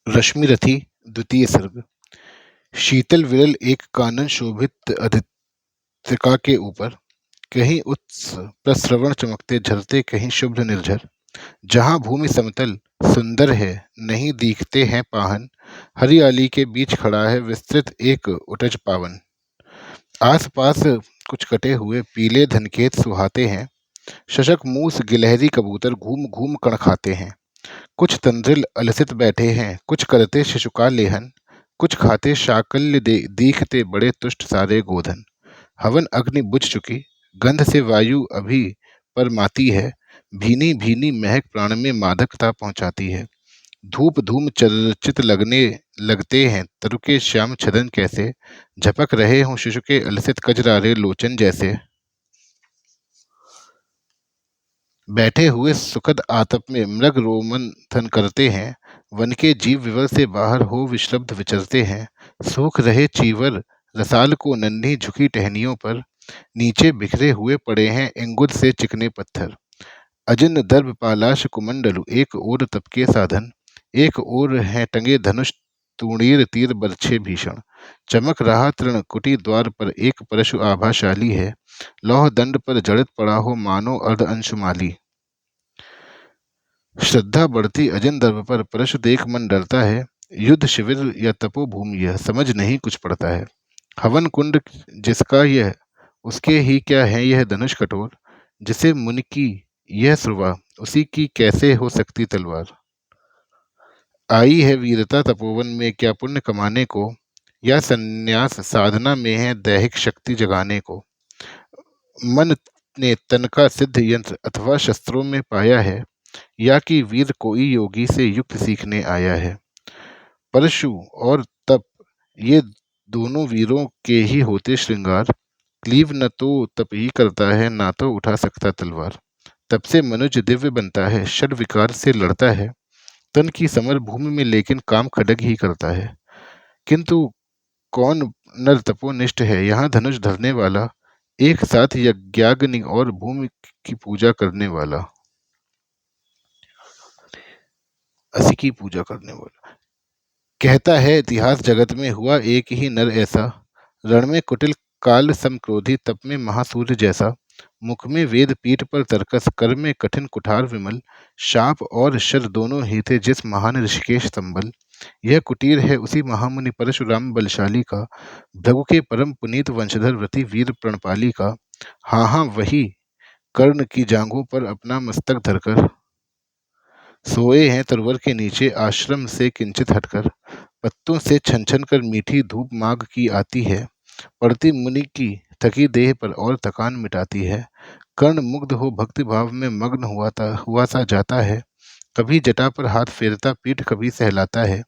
रश्मिरथी द्वितीय सर्ग। शीतल विरल एक कानन शोभित अधिका के ऊपर, कहीं उत्स प्रस्रवण चमकते झरते, कहीं शुभ्र निर्झर। जहाँ भूमि समतल सुंदर है, नहीं दिखते हैं पाहन, हरियाली के बीच खड़ा है विस्तृत एक उटज पावन। आस पास कुछ कटे हुए पीले धनखेत सुहाते हैं, शशक मूस गिलहरी कबूतर घूम घूम कण खाते हैं। कुछ तंद्रिल अलसित बैठे हैं, कुछ करते शिशुका लेहन, कुछ खाते शाकल्य दीखते बड़े तुष्ट सारे गोधन। हवन अग्नि बुझ चुकी, गंध से वायु अभी पर माती है, भीनी भीनी महक प्राण में मादकता पहुंचाती है। धूप धूम चर्चित लगने लगते हैं तरु के श्याम छदन कैसे, झपक रहे हों शिशु के अलसित कजरारे लोचन जैसे। बैठे हुए सुखद आतप में मृग रोमंथन करते हैं, वन के जीव विवर से बाहर हो विश्रब्ध विचरते हैं। सूख रहे चीवर रसाल को नन्ही झुकी टहनियों पर, नीचे बिखरे हुए पड़े हैं इंगुद से चिकने पत्थर। अजिन दर्भ पालाश कुमंडलु एक ओर तप के साधन, एक ओर है टंगे धनुष तूणीर तीर बरछे भीषण। चमक रहा तृण कुटी द्वार पर एक परशु आभाशाली है, लौह दंड पर जड़ित पड़ा हो मानो अर्ध अंशुमाली। श्रद्धा बढ़ती अजिन दर्भ पर, परशु देख मन डरता है, युद्ध शिविर या तपोभूमि यह समझ नहीं कुछ पड़ता है। हवन कुंड जिसका यह, उसके ही क्या है यह धनुष कठोर, जिसे मुनि की यह श्रुवा, उसी की कैसे हो सकती तलवार। आई है वीरता तपोवन में क्या पुण्य कमाने को, या संन्यास साधना में है दैहिक शक्ति जगाने को। मन ने तन का सिद्ध यंत्र अथवा शस्त्रों में पाया है, या कि वीर कोई योगी से युक्त सीखने आया है। परशु और तप ये दोनों वीरों के ही होते श्रृंगार, क्लीव न तो तप ही करता है, ना तो उठा सकता तलवार। तब से मनुज दिव्य बनता है, षड विकार से लड़ता है, तन की समर भूमि में लेकिन काम खडग ही करता है। किंतु कौन नर तपोनिष्ठ है यहाँ धनुष धरने वाला, एक साथ यज्ञाग्नि और भूमि की पूजा करने वाला, असी की पूजा करने वाला। कहता है इतिहास जगत में हुआ एक ही नर ऐसा, रण में कुटिल काल समक्रोधी तप में महासूर्य जैसा। मुख में वेद पीठ पर तर्कस, कर में कठिन कुठार विमल, शाप और शर दोनों ही थे जिस महान ऋषिकेश संबल। यह कुटीर है उसी महामुनि परशुराम बलशाली का, भृगु के परम पुनीत वंशधर व्रति वीर प्रणपाली का। हाँ हाँ वही, कर्ण की जांघों पर अपना मस्तक धरकर सोए हैं तरवर के नीचे आश्रम से किंचित हटकर। पत्तों से छन छन कर मीठी धूप माघ की आती है, पड़ती मुनि की थकी देह पर और थकान मिटाती है। कर्ण मुग्ध हो भक्ति भाव में मग्न हुआ सा जाता है, कभी जटा पर हाथ फेरता पीठ कभी सहलाता है।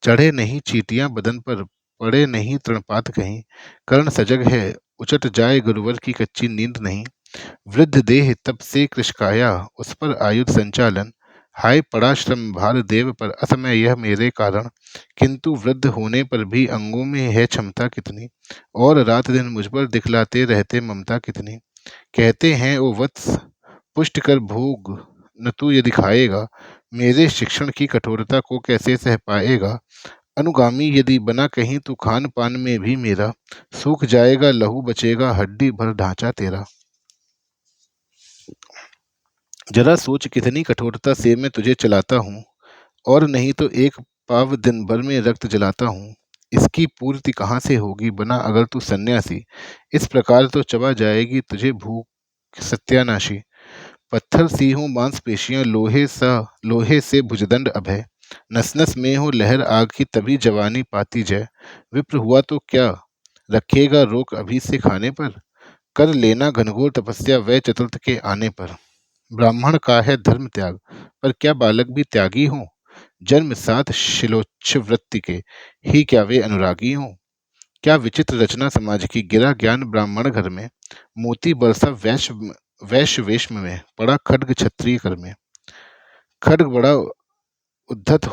चढ़े नहीं चींटियां बदन पर, पड़े नहीं तृणपात कहीं, कर्ण सजग है उचट जाए गुरुवर की कच्ची नींद नहीं। वृद्ध देह तब से कृशकाया, उस पर आयुध संचालन, हाय पड़ा श्रम भार देव पर असमय यह मेरे कारण। किंतु वृद्ध होने पर भी अंगों में है क्षमता कितनी, और रात दिन मुझ पर दिखलाते रहते ममता कितनी। कहते हैं ओ वत्स पुष्ट कर भोग न तू यदि खाएगा, मेरे शिक्षण की कठोरता को कैसे सह पाएगा। अनुगामी यदि बना कहीं तो खान पान में भी मेरा, सूख जाएगा लहू बचेगा हड्डी भर ढांचा तेरा। जरा सोच कितनी कठोरता से मैं तुझे चलाता हूँ, और नहीं तो एक पाव दिन भर में रक्त जलाता हूँ। इसकी पूर्ति कहाँ से होगी बना अगर तू सन्यासी, इस प्रकार तो चबा जाएगी तुझे भूख सत्यानाशी। पत्थर सी हो मांसपेशियां, लोहे से भुजदंड अभय, नस नस में हो लहर आग की तभी जवानी पाती जय। विप्र हुआ तो क्या रखेगा रोक अभी से खाने पर, कर लेना घनघोर तपस्या वह चतुर्थ के आने पर। ब्राह्मण का है धर्म त्याग, पर क्या बालक भी त्यागी हों। जन्म साथ शिलोच्छ वृत्ति के, ही क्या वे अनुरागी हों। क्या विचित्र रचना समाज की, गिरा ज्ञान ब्राह्मण घर में, मोती बरसा वैश्य वेश में, पड़ा खड्ग क्षत्रिय कर में। खड्ग बड़ा उद्धत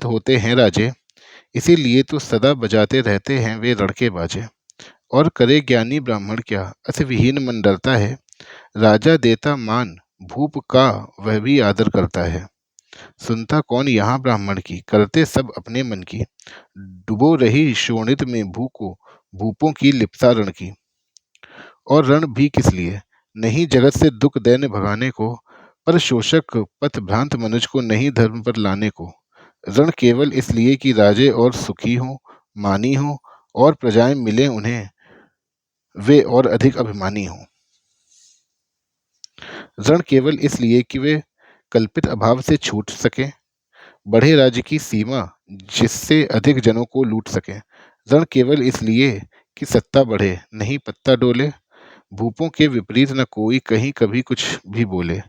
होते हैं राजे, इसीलिए तो सदा बजाते रहते हैं वे लड़के बाजे। और करे ज्ञानी ब्राह्मण क्या, अस विहीन मन डरता है, राजा देता मान भूप का वह भी आदर करता है। सुनता कौन यहाँ ब्राह्मण की, करते सब अपने मन की। डुबो रही शोणित में भूपों की लिप्सा रण की। और रण भी किस लिए, नहीं जगत से दुख दैन्य भगाने को, पर शोषक पथ भ्रांत मनुज को नहीं धर्म पर लाने को। रण केवल इसलिए कि राजे और सुखी हों, मानी हों, और प्रजाएं मिले उन्हें, वे और अधिक अभिमानी हों। रण केवल इसलिए कि वे कल्पित अभाव से छूट सकें, बढ़े राज्य की सीमा जिससे अधिक जनों को लूट सकें। रण केवल इसलिए कि सत्ता बढ़े, नहीं पत्ता डोले, भूपों के विपरीत न कोई कहीं कभी कुछ भी बोले।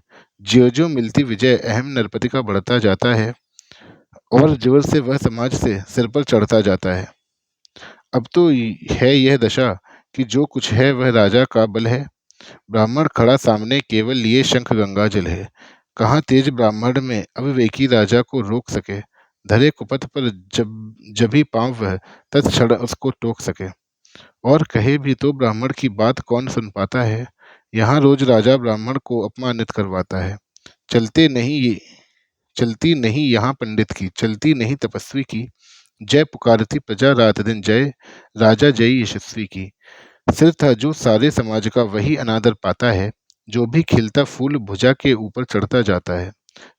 ज्यों ज्यों मिलती विजय अहम नरपति का बढ़ता जाता है, और जोर से वह समाज से सिर पर चढ़ता जाता है। अब तो है यह दशा कि जो कुछ है वह राजा का बल है। ब्राह्मण खड़ा सामने केवल लिए शंख गंगा जल है। कहाँ तेज ब्राह्मण में अविवेकी राजा को रोक सके, धरे कुपथ पर जब ही पांव वह तत्क्षण उसको टोक सके। और कहे भी तो ब्राह्मण की बात कौन सुन पाता है। यहाँ रोज राजा ब्राह्मण को अपमानित करवाता है। चलती नहीं यहाँ पंडित की, चलती नहीं तपस्वी की। जय पुकारती प्रजा रात दिन, जय राजा जय यशस्वी की। सिर था जो सारे समाज का वही अनादर पाता है, जो भी खिलता फूल भुजा के ऊपर चढ़ता जाता है।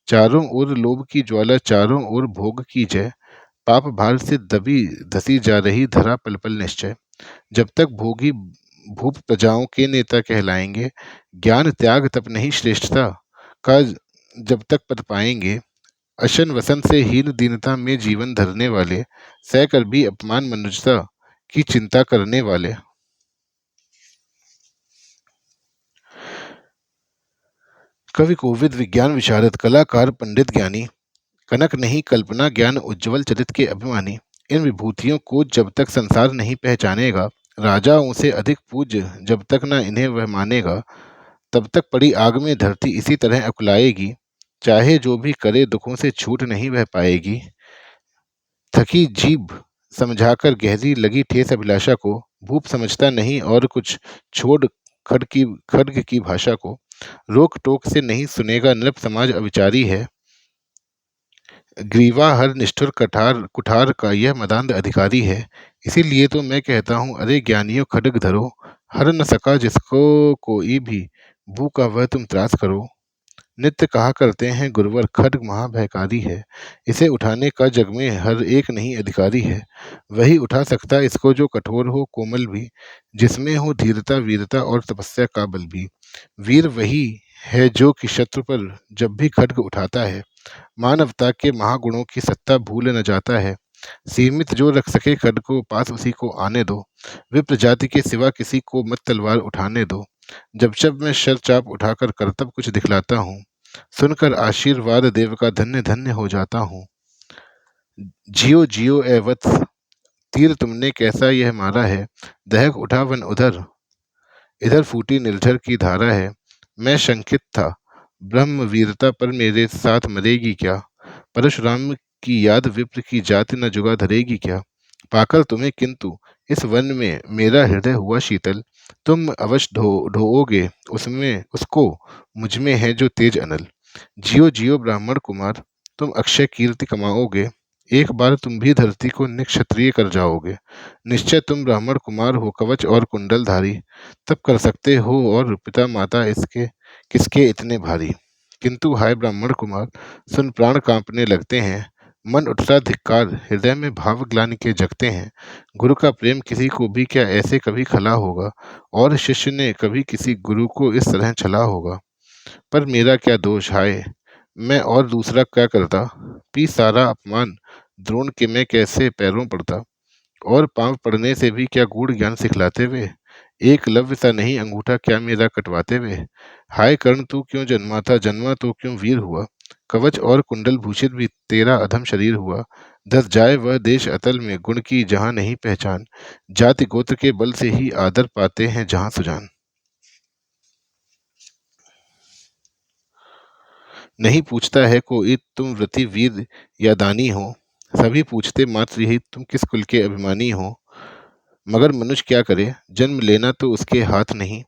चारों ओर लोभ की ज्वाला, चारों ओर भोग की जय, पाप भार से दबी धसी जा रही धरा पल पल निश्चय। जब तक भोगी भूप प्रजाओं के नेता कहलाएंगे, ज्ञान त्याग तप नहीं श्रेष्ठता का जब तक पद पाएंगे। अशन वसन से हीन दीनता में जीवन धरने वाले, सह कर भी अपमान मनुष्यता की चिंता करने वाले। कवि कोविद विज्ञान विशारद, कलाकार पंडित ज्ञानी, कनक नहीं कल्पना ज्ञान उज्ज्वल चरित के अभिमानी। इन विभूतियों को जब तक संसार नहीं पहचानेगा, राजाओं से अधिक पूज्य जब तक न इन्हें वह मानेगा, तब तक पड़ी आग में धरती इसी तरह अकुलाएगी। चाहे जो भी करे दुखों से छूट नहीं वह पाएगी। थकी जीभ समझाकर गहरी लगी ठेस अभिलाषा को, भूप समझता नहीं और कुछ, छोड़ खड्ग की भाषा को। रोक टोक से नहीं सुनेगा नृप समाज अविचारी है, ग्रीवा हर निष्ठुर कठार कुठार का यह मदांध अधिकारी है। इसीलिए तो मैं कहता हूँ, अरे ज्ञानियों खड्ग धरो, हर न सका जिसको कोई भी, भू का वह तुम त्रास करो। नित्य कहा करते हैं गुरुवर, खड्ग महाभयकारी है, इसे उठाने का जग में हर एक नहीं अधिकारी है। वही उठा सकता इसको जो कठोर हो कोमल भी, जिसमें हो धीरता वीरता और तपस्या का बल भी। वीर वही है जो कि शत्रु पर जब भी खड्ग उठाता है, मानवता के महागुणों की सत्ता भूल न जाता है। सीमित जो रख सके खड्ग को, पास उसी को आने दो, विप्र जाति के सिवा किसी को मत तलवार उठाने दो। जब जब मैं शर चाप उठाकर करतब कुछ दिखलाता हूँ, सुनकर आशीर्वाद देव का धन्य धन्य हो जाता हूँ। जियो जियो ए वत्स, तीर तुमने कैसा यह मारा है, दहक उठा वन उधर, इधर फूटी निर्झर की धारा है। मैं शंकित था ब्रह्म वीरता पर मेरे साथ मरेगी क्या, परशुराम की याद विप्र की जाति न जुगा धरेगी क्या। पाकर तुम्हें किंतु इस वन में मेरा हृदय हुआ शीतल, तुम अवश्य ढोओगे उसमें उसको, मुझ में है जो तेज अनल। जियो जियो ब्राह्मण कुमार, तुम अक्षय कीर्ति कमाओगे, एक बार तुम भी धरती को निक्षत्रिय कर जाओगे। निश्चय तुम ब्राह्मण कुमार हो कवच और कुंडल धारी, तब कर सकते हो और पिता माता इसके किसके इतने भारी। किंतु हाय ब्राह्मण कुमार, सुन प्राण कांपने लगते हैं, मन उठता धिक्कार, हृदय में भाव ग्लानि के जगते हैं। गुरु का प्रेम किसी को भी क्या ऐसे कभी खला होगा, और शिष्य ने कभी किसी गुरु को इस तरह छला होगा। पर मेरा क्या दोष, हाय मैं और दूसरा क्या करता, पी सारा अपमान द्रोण के मैं कैसे पैरों पड़ता, और पांव पड़ने से भी क्या गूढ़ ज्ञान सिखलाते वे, एक लव्य सा नहीं अंगूठा क्या मेरा कटवाते वे। हाय कर्ण तू क्यों जन्मा था, जन्मा तो क्यों वीर हुआ, कवच और कुंडल भूषित भी तेरा अधम शरीर हुआ। धस जाए वह देश अतल में, गुण की जहाँ नहीं पहचान, जाति गोत्र के बल से ही आदर पाते हैं जहाँ सुजान। नहीं पूछता है कोई तुम व्रति वीर या दानी हो, सभी पूछते मात्र यही तुम किस कुल के अभिमानी हो। मगर मनुष्य क्या करे, जन्म लेना तो उसके हाथ नहीं,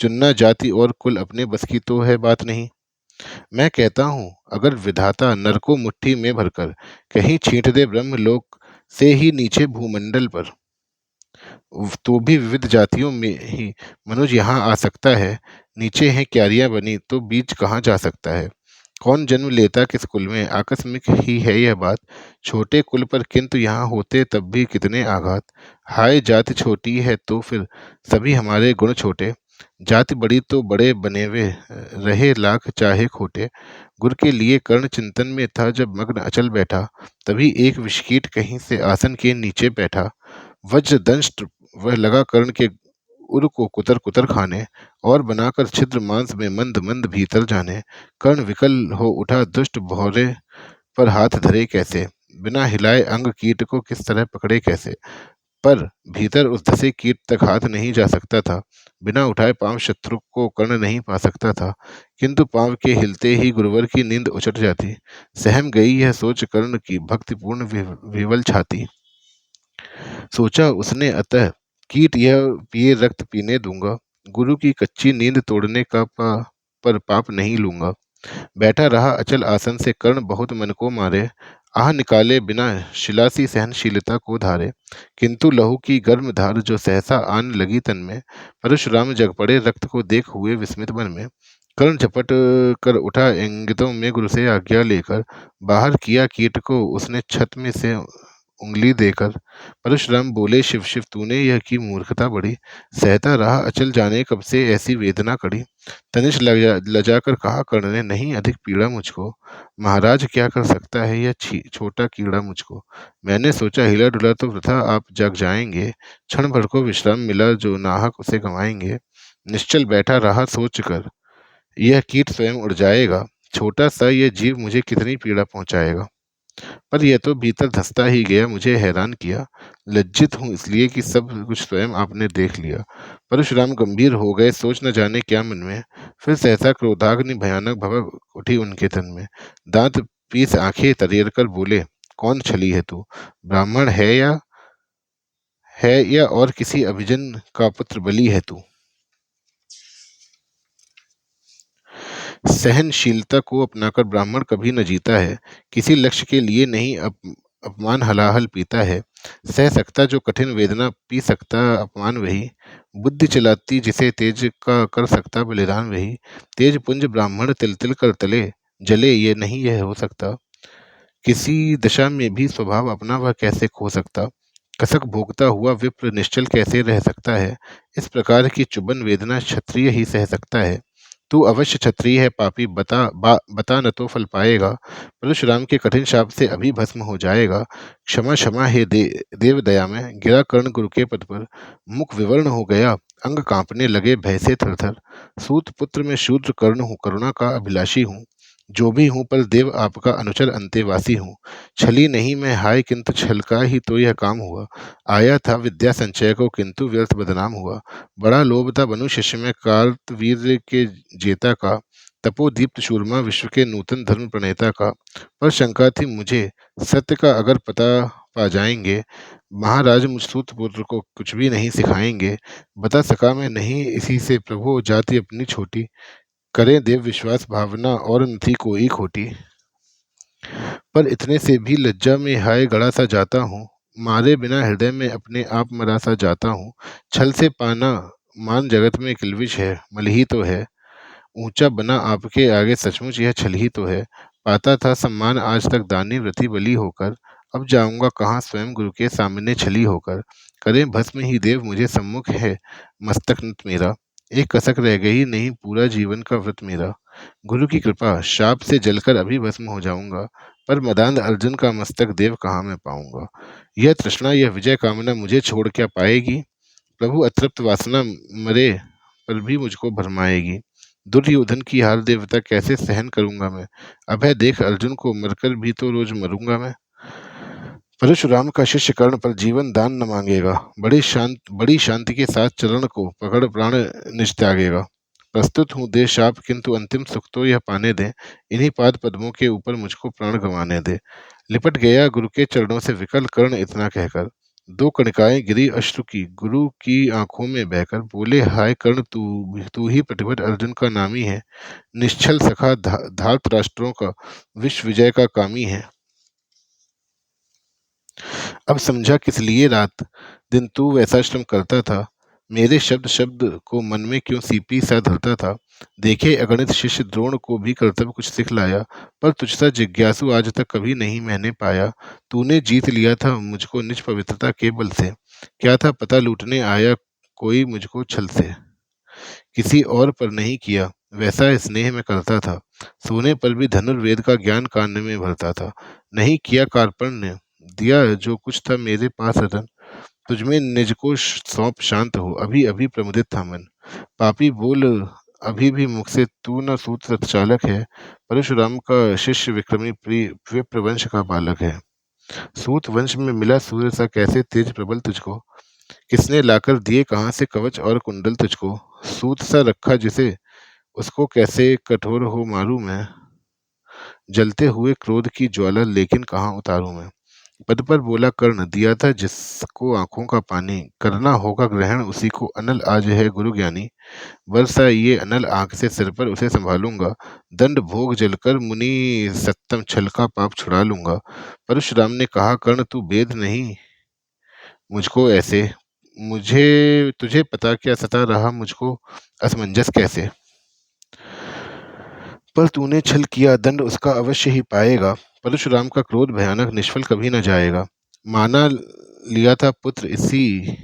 चुनना जाति और कुल अपने बस की तो है बात नहीं। मैं कहता हूँ, अगर विधाता नर को मुट्ठी में भरकर कहीं छींट दे ब्रह्मलोक से ही नीचे भूमंडल पर, तो भी विविध जातियों में ही मनुज यहाँ आ सकता है। नीचे हैं क्यारियां बनी तो बीज कहाँ जा सकता है। कौन जन्म लेता किस कुल में, आकस्मिक ही है यह बात। छोटे कुल पर किंतु यहाँ होते तब भी कितने आघात। हाय जाति छोटी है तो फिर सभी हमारे गुण छोटे। जाति बड़ी तो बड़े बनेवे रहे लाख चाहे खोटे। गुर के लिए कर्ण चिंतन में था जब मग्न अचल बैठा, तभी एक विषकीट कहीं से आसन के नीचे बैठा। वज्र दंष्ट वह लगा कर्ण के उर को कुतर कुतर खाने, और बनाकर छिद्र मांस में मंद मंद भीतर जाने। कर्ण विकल हो उठा दुष्ट भौरे पर हाथ धरे कैसे, बिना हिलाए अंग कीट को किस तरह पकड़े कैसे। पर भीतर उस धसे कीट तक हाथ नहीं जा सकता था। बिना उठाए पांव शत्रु को कर्ण नहीं पा सकता था। किंतु पांव के हिलते ही गुरुवर की नींद उचट जाती। सहम गई यह सोच कर्ण की भक्तिपूर्ण विवल छाती। सोचा उसने, अतः कीट यह पिए रक्त पीने दूंगा। गुरु की कच्ची नींद तोड़ने का पर पाप नहीं लूंगा। बैठा रहा अचल आसन से कर्ण बहुत मन को मारे। आह निकाले बिना शिलासी सहनशीलता को धारे। किंतु लहू की गर्म धार जो सहसा आन लगी तन में, परशुराम जग पड़े रक्त को देख हुए विस्मित मन में। कर्ण झपट कर उठा इंगितों में गुरु से आज्ञा लेकर, बाहर किया कीट को उसने छत में से उंगली देकर। परशुराम बोले, शिव शिव तूने यह की मूर्खता बड़ी। सहता रहा अचल जाने कब से ऐसी वेदना कड़ी। तनिष लजाकर कहा कर्ण ने, नहीं अधिक पीड़ा मुझको। महाराज क्या कर सकता है यह छोटा कीड़ा मुझको। मैंने सोचा हिला डुला तो वृथा आप जग जाएंगे। क्षण भर को विश्राम मिला जो नाहक उसे गंवाएंगे। निश्चल बैठा रहा सोच कर, यह कीट स्वयं उड़ जाएगा। छोटा सा यह जीव मुझे कितनी पीड़ा पहुंचाएगा। पर यह तो भीतर धंसता ही गया, मुझे हैरान किया। लज्जित हूँ इसलिए कि सब कुछ स्वयं आपने देख लिया। परशुराम गंभीर हो गए, सोच न जाने क्या मन में। फिर सहसा क्रोधाग्नि भयानक भभक उठी उनके तन में। दांत पीस आंखें तरेर कर बोले, कौन छली है तू। ब्राह्मण है या और किसी अभिजन का पुत्र बलि है तू। सहनशीलता को अपनाकर ब्राह्मण कभी न जीता है। किसी लक्ष्य के लिए नहीं अपमान हलाहल पीता है। सह सकता जो कठिन वेदना, पी सकता अपमान वही। बुद्धि चलाती जिसे तेज का कर सकता बलिदान वही। तेज पुंज ब्राह्मण तिल तिल कर तले, जले ये नहीं यह हो सकता। किसी दशा में भी स्वभाव अपना वह कैसे खो सकता। कसक भोगता हुआ विप्र निश्चल कैसे रह सकता है। इस प्रकार की चुभन वेदना क्षत्रिय ही सह सकता है। तू अवश्य क्षत्रिय है पापी, बता न तो फल पाएगा। परशुराम के कठिन शाप से अभी भस्म हो जाएगा। क्षमा क्षमा हे देव दया में गिरा कर्ण गुरु के पद पर। मुख विवर्ण हो गया, अंग कांपने लगे भय से थर थर। सूत पुत्र में शूद्र कर्ण हूँ, करुणा का अभिलाषी हूँ। जो भी हूँ पर देव आपका अनुचर अंतेवासी हूँ। छली नहीं मैं हाय, किंतु छल का ही तो यह काम हुआ। आया था विद्या संचय को, किंतु व्यर्थ बदनाम हुआ। बड़ा लोभ था बनु शिष्य में कार्तवीर्य के जेता का। तपोदीप्त शूरमा विश्व के नूतन धर्म प्रणेता का। पर शंका थी मुझे, सत्य का अगर पता पा जाएंगे, महाराज मुझ सूत पुत्र को कुछ भी नहीं सिखाएंगे। बता सका मैं नहीं इसी से प्रभु, जाति अपनी छोटी। करें देव विश्वास भावना और न थी कोई खोटी। पर इतने से भी लज्जा में हाय गड़ा सा जाता हूँ। मारे बिना हृदय में अपने आप मरा सा जाता हूँ। छल से पाना मान जगत में किल्विश है, मल ही तो है। ऊंचा बना आपके आगे सचमुच यह छल ही तो है। पाता था सम्मान आज तक दानी व्रती बली होकर। अब जाऊंगा कहाँ स्वयं गुरु के सामने छली होकर। करें भस्म ही देव मुझे सम्मुख है मस्तक नत मेरा। एक कसक रह गई नहीं पूरा जीवन का व्रत मेरा। गुरु की कृपा शाप से जलकर अभी भस्म हो जाऊंगा। पर मदांध अर्जुन का मस्तक देव कहाँ मैं पाऊंगा। यह तृष्णा यह विजय कामना मुझे छोड़ क्या पाएगी। प्रभु अतृप्त वासना मरे पर भी मुझको भरमाएगी। दुर्योधन की हार देवता कैसे सहन करूंगा मैं। अभय देख अर्जुन को, मरकर भी तो रोज मरूंगा मैं। परशुराम का शिष्य कर्ण पर जीवन दान न मांगेगा। बड़ी शांति के साथ चरण को पकड़ प्राण निज त्यागेगा। प्रस्तुत हूँ दे शाप, किंतु अंतिम सुख तो यह पाने दे। इन्हीं पाद पद्मों के ऊपर मुझको प्राण गंवाने दे। लिपट गया गुरु के चरणों से विकल कर्ण इतना कहकर। दो कणिकाएं गिरी अश्रु की, गुरु की आंखों में बहकर बोले, हाय कर्ण, तू ही प्रतिभट अर्जुन का नामी है, निश्छल सखा धार्तराष्ट्रों का, विश्व विजय का कामी है। अब समझा किस लिए रात दिन तू वैसा श्रम करता था, मेरे शब्द शब्द को मन में क्यों सीपी सा धरता था। देखे अगणित शिष्य द्रोण को भी कर्तव्य कुछ सिख लाया, पर तुझसा जिज्ञासु आज तक कभी नहीं मैंने पाया। तूने जीत लिया था मुझको निज पवित्रता के बल से, क्या था पता लूटने आया कोई मुझको छल से। किसी और पर नहीं किया वैसा स्नेह में करता था, सोने पर भी धनुर्वेद का ज्ञान कान में भरता था। नहीं किया कार्पण्य, दिया जो कुछ था मेरे पास रतन, तुझमें निज को सौंप शांत हो, अभी अभी प्रमुदित था मन। पापी बोल अभी भी मुख से, तू न सूत चालक है, परशुराम का शिष्य विक्रमी प्रिय विप्रवंश का बालक है। सूत वंश में मिला सूर्य सा कैसे तेज प्रबल तुझको, किसने लाकर दिए कहाँ से कवच और कुंडल तुझको। सूत सा रखा जिसे, उसको कैसे कठोर हो मारूं मैं, जलते हुए क्रोध की ज्वाला लेकिन कहाँ उतारूं मैं। पद पर बोला कर्ण, दिया था जिसको आंखों का पानी, करना होगा ग्रहण उसी को, अनल आज है गुरु ज्ञानी। वर्षा ये अनल आंख से सिर पर उसे संभालूंगा, दंड भोग जलकर मुनि सत्तम छल का पाप छुड़ा लूंगा। परशुराम ने कहा, कर्ण तू वेद नहीं मुझको ऐसे, मुझे तुझे पता क्या सता रहा मुझको असमंजस कैसे। पर तूने छल किया दंड उसका अवश्य ही पाएगा, परशुराम का क्रोध भयानक निष्फल कभी न जाएगा। माना लिया था पुत्र इसी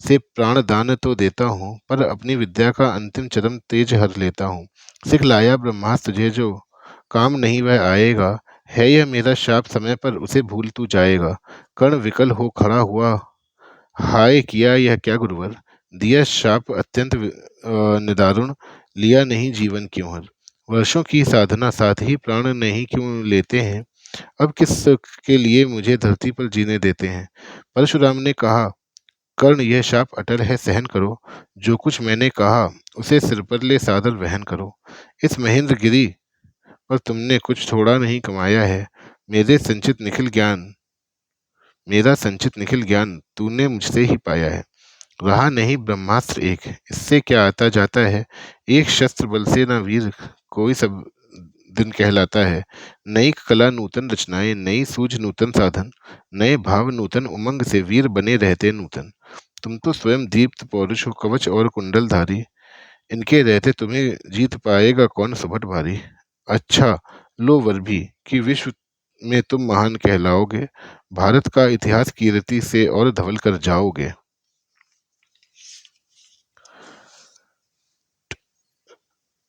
से प्राण दान तो देता हूँ, पर अपनी विद्या का अंतिम चरम तेज हर लेता हूँ। सिख लाया ब्रह्मास्त्र तुझे जो काम नहीं वह आएगा, है यह मेरा शाप समय पर उसे भूल तू जाएगा। कर्ण विकल हो खड़ा हुआ, हाय किया यह क्या गुरुवर, दिया शाप अत्यंत निदारुण, लिया नहीं जीवन क्यों हर। वर्षों की साधना साथ ही प्राण नहीं क्यों लेते हैं, अब किस के लिए मुझे धरती पर जीने देते हैं। परशुराम ने कहा, कर्ण यह शाप अटल है सहन करो, जो कुछ मैंने कहा उसे सिर पर ले सादर वहन करो। इस महेंद्र गिरी पर तुमने कुछ थोड़ा नहीं कमाया है, मेरे संचित निखिल ज्ञान मेरा संचित निखिल ज्ञान तूने मुझसे ही पाया है। रहा नहीं ब्रह्मास्त्र एक, इससे क्या आता जाता है, एक शस्त्र बल से न वीर कोई सब दिन कहलाता है। नई कला नूतन रचनाएं, नई सूझ नूतन साधन, नए भाव नूतन उमंग से वीर बने रहते नूतन। तुम तो स्वयं दीप्त पौरुष हो कवच और कुंडल धारी, इनके रहते तुम्हें जीत पाएगा कौन सुभट भारी। अच्छा लो वर भी कि विश्व में तुम महान कहलाओगे, भारत का इतिहास कीर्ति से और धवल कर जाओगे।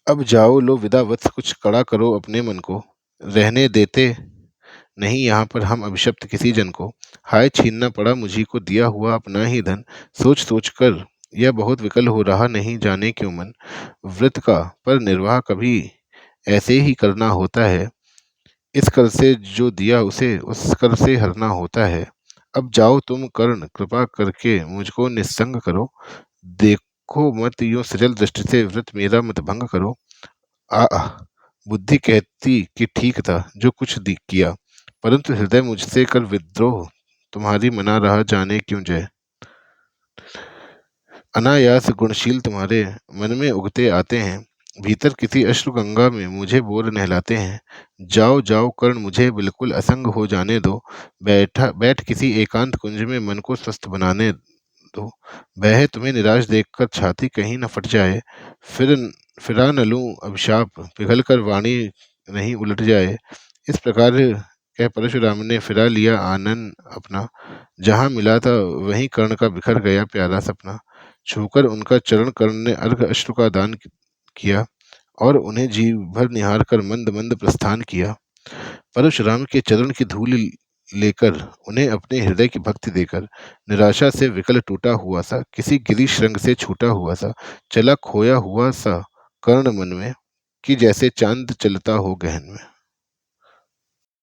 अब जाओ लो विदा वत्स, कुछ कड़ा करो अपने मन को, रहने देते नहीं यहाँ पर हम अभिशप्त किसी जन को। हाय छीनना पड़ा मुझी को दिया हुआ अपना ही धन, सोच सोच कर यह बहुत विकल हो रहा नहीं जाने क्यों मन। व्रत का पर निर्वाह कभी ऐसे ही करना होता है, इस कर से जो दिया उसे उस कर से हरना होता है। अब जाओ तुम कर्ण कृपा करके मुझको निस्संग करो, देखो मत यूं सजल दृष्टि से व्रत मेरा मत भंग करो। आह! बुद्धि कहती कि ठीक था जो कुछ किया, परंतु हृदय मुझसे कर विद्रोह, तुम्हारी मना रहा जाने क्यों जय। अनायास गुणशील तुम्हारे मन में उगते आते हैं, भीतर किसी अश्रु गंगा में मुझे बोल नहलाते हैं। जाओ जाओ कर्ण मुझे बिल्कुल असंग हो जाने दो, बैठ किसी एकांत कुंज में मन को स्वस्थ बनाने दो। वह तुम्हें निराश देखकर छाती कहीं न फट जाए, फिर फिरा न लूं अभिशाप, पिघल कर वाणी नहीं उलट जाए। इस प्रकार कह परशुराम ने फिरा लिया आनन अपना, जहाँ मिला था वहीं कर्ण का बिखर गया प्यारा सपना। छूकर उनका चरण कर्ण ने अर्घ अश्रु का दान किया, और उन्हें जी भर निहार कर मंद मंद प्रस्थान किया। परशुराम के चरण की धूल लेकर, उन्हें अपने हृदय की भक्ति देकर, निराशा से विकल टूटा हुआ सा, किसी गिरी श्रृंग से छूटा हुआ सा, चला खोया हुआ सा कर्ण मन में, कि जैसे चांद चलता हो गहन में।